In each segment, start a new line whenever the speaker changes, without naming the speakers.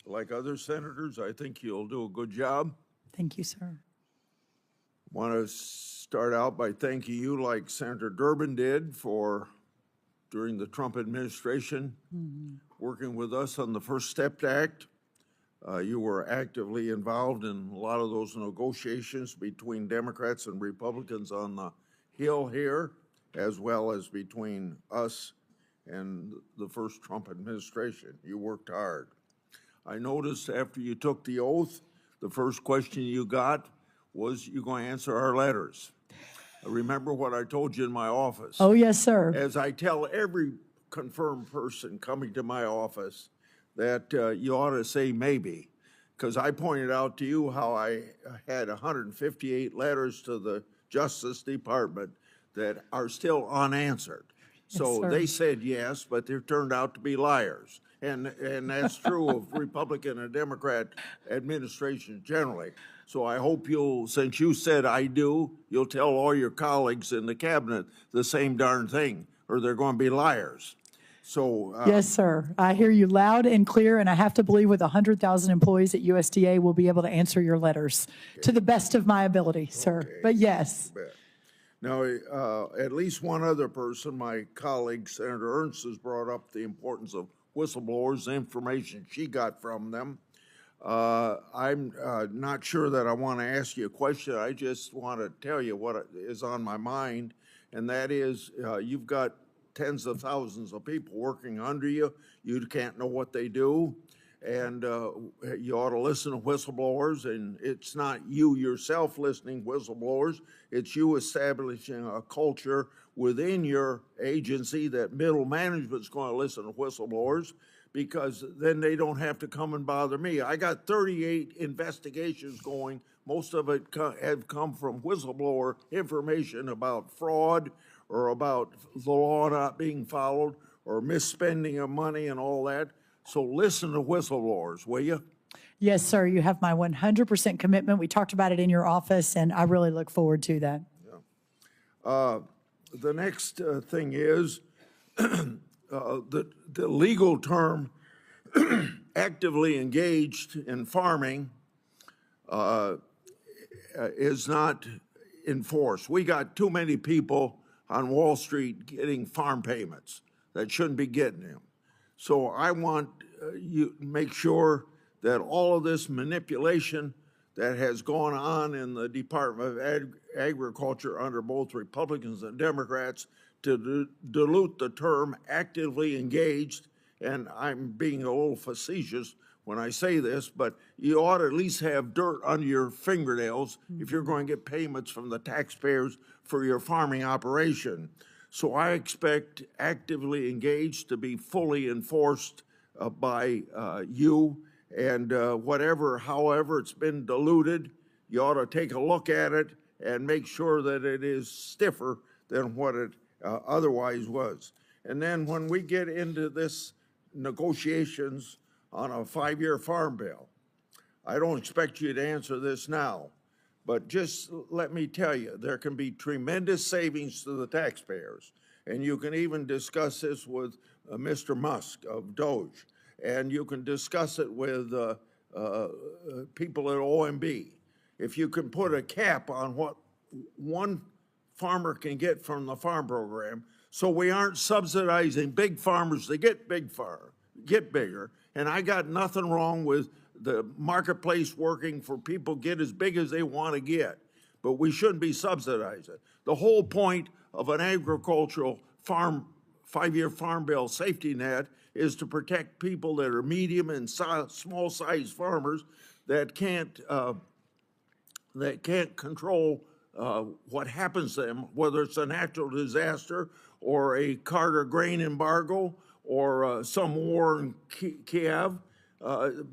Like other senators, I think you'll do a good job.
Thank you, sir.
Want to start out by thanking you, like Senator Durbin did, for during the Trump administration, working with us on the First Step Act. You were actively involved in a lot of those negotiations between Democrats and Republicans on the Hill here, as well as between us and the first Trump administration. You worked hard. I noticed after you took the oath, the first question you got was, you going to answer our letters. Remember what I told you in my office?
Oh, yes, sir.
As I tell every confirmed person coming to my office that you ought to say maybe, because I pointed out to you how I had 158 letters to the Justice Department that are still unanswered. So
sir.
they said yes, but they turned out to be liars. And that's true of Republican and Democrat administrations generally. So I hope you'll, since you said I do, you'll tell all your colleagues in the cabinet the same darn thing, or they're going to be liars. So
Yes, sir. I hear you loud and clear, and I have to believe with 100,000 employees at USDA, we'll be able to answer your letters to the best of my ability, sir. But yes.
Now, at least one other person, my colleague, Senator Ernst, has brought up the importance of whistleblowers, the information she got from them. I'm not sure that I want to ask you a question. I just want to tell you what is on my mind, and that is you've got tens of thousands of people working under you. You can't know what they do, and you ought to listen to whistleblowers, and it's not you yourself listening to whistleblowers. It's you establishing a culture within your agency that middle management's going to listen to whistleblowers, because then they don't have to come and bother me. I got 38 investigations going. Most of it have come from whistleblower information about fraud or about the law not being followed or misspending of money and all that. So listen to whistleblowers, will you?
Yes, sir. You have my 100% commitment. We talked about it in your office, and I really look forward to that.
Yeah. The next thing is the legal term actively engaged in farming is not enforced. We got too many people on Wall Street getting farm payments that shouldn't be getting them. So I want you to make sure that all of this manipulation that has gone on in the Department of Agriculture under both Republicans and Democrats to dilute the term actively engaged, and I'm being a little facetious when I say this, but you ought to at least have dirt under your fingernails if you're going to get payments from the taxpayers for your farming operation. So I expect actively engaged to be fully enforced by you, and however it's been diluted, you ought to take a look at it and make sure that it is stiffer than what it otherwise was. And then when we get into this negotiations on a 5-year farm bill, I don't expect you to answer this now, but just let me tell you, there can be tremendous savings to the taxpayers. And you can even discuss this with Mr. Musk of Doge, and you can discuss it with people at OMB. If you can put a cap on what one farmer can get from the farm program, so we aren't subsidizing big farmers to get bigger. And I got nothing wrong with the marketplace working for people get as big as they want to get, but we shouldn't be subsidizing. The whole point of an agricultural farm 5-year farm bill safety net is to protect people that are medium and small size farmers that can't control what happens to them, whether it's a natural disaster or a Carter grain embargo or some war in Kiev.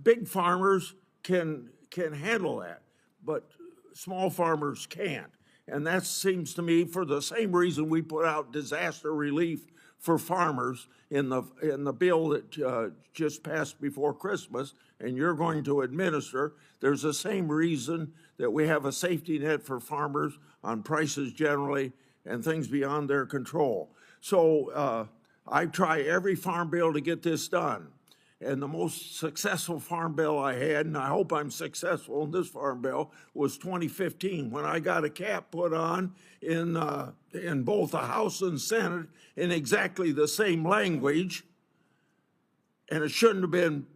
Big farmers can handle that, but small farmers can't. And that seems to me, for the same reason we put out disaster relief for farmers in the bill that just passed before Christmas, and you're going to administer, there's the same reason that we have a safety net for farmers on prices generally and things beyond their control. So I try every farm bill to get this done. And the most successful farm bill I had, and I hope I'm successful in this farm bill, was 2015, when I got a cap put on in both the House and Senate in exactly the same language, and it shouldn't have been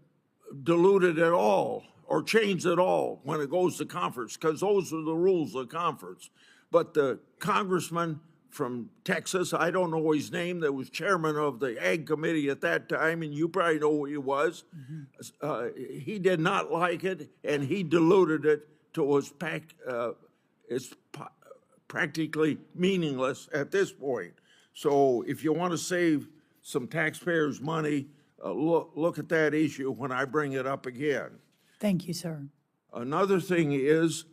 diluted at all or changed at all when it goes to conference, because those are the rules of conference. But the congressman from Texas, I don't know his name, that was chairman of the Ag Committee at that time, and you probably know who he was. He did not like it, and he diluted it to it's practically meaningless at this point. So if you want to save some taxpayers' money, look at that issue when I bring it up again.
Thank you, sir.
Another thing is,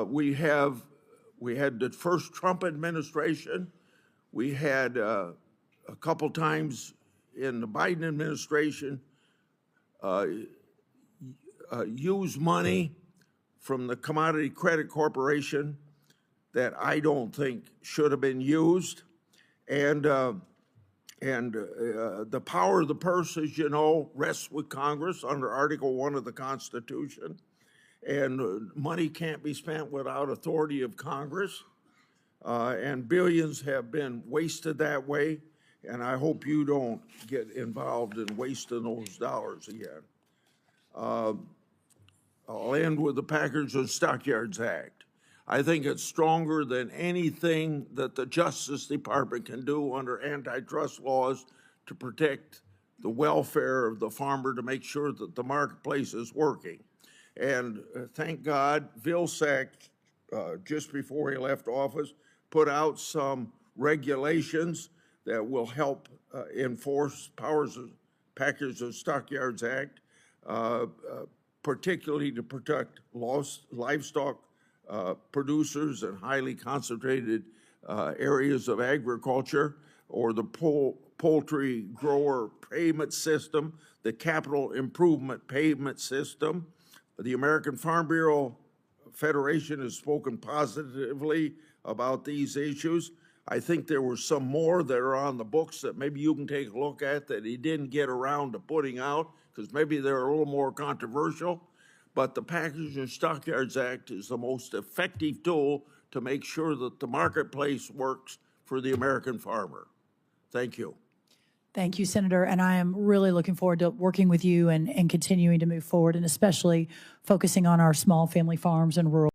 we had the first Trump administration. We had a couple times in the Biden administration use money from the Commodity Credit Corporation that I don't think should have been used. And the power of the purse, as you know, rests with Congress under Article 1 of the Constitution. And money can't be spent without authority of Congress. And billions have been wasted that way. And I hope you don't get involved in wasting those dollars again. I'll end with the Packers and Stockyards Act. I think it's stronger than anything that the Justice Department can do under antitrust laws to protect the welfare of the farmer, to make sure that the marketplace is working. And thank God, Vilsack, just before he left office, put out some regulations that will help enforce Packers and Stockyards Act, particularly to protect livestock producers in highly concentrated areas of agriculture, or the poultry grower payment system, the capital improvement payment system. The American Farm Bureau Federation has spoken positively about these issues. I think there were some more that are on the books that maybe you can take a look at that he didn't get around to putting out, because maybe they're a little more controversial. But the Packers and Stockyards Act is the most effective tool to make sure that the marketplace works for the American farmer. Thank you.
Thank you, Senator. And I am really looking forward to working with you and continuing to move forward, and especially focusing on our small family farms and rural